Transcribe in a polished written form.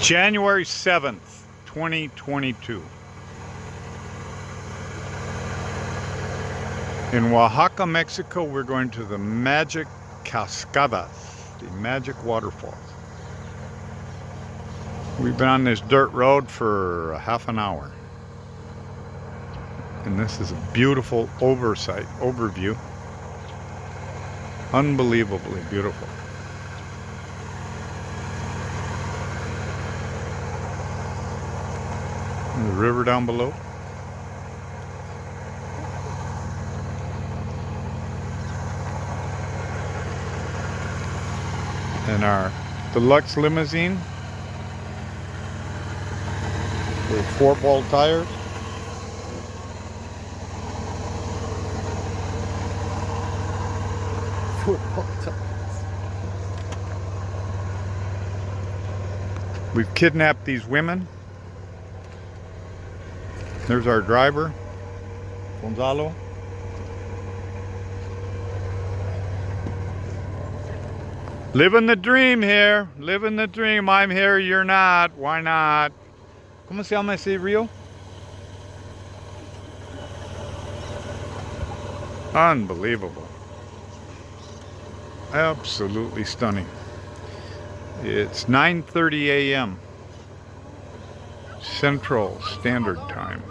January 7th, 2022. In Oaxaca, Mexico, we're going to the magic cascadas, the magic waterfalls. We've been on this dirt road for a half an hour. And this is a beautiful overview. Unbelievably beautiful. And the river down below. And our deluxe limousine with 4-ball tires. We've kidnapped these women. There's our driver, Gonzalo. Living the dream here. Living the dream. I'm here, you're not. Why not? ¿Cómo se llama ese río? Unbelievable. Absolutely stunning. It's 9:30 a.m. Central Standard Time.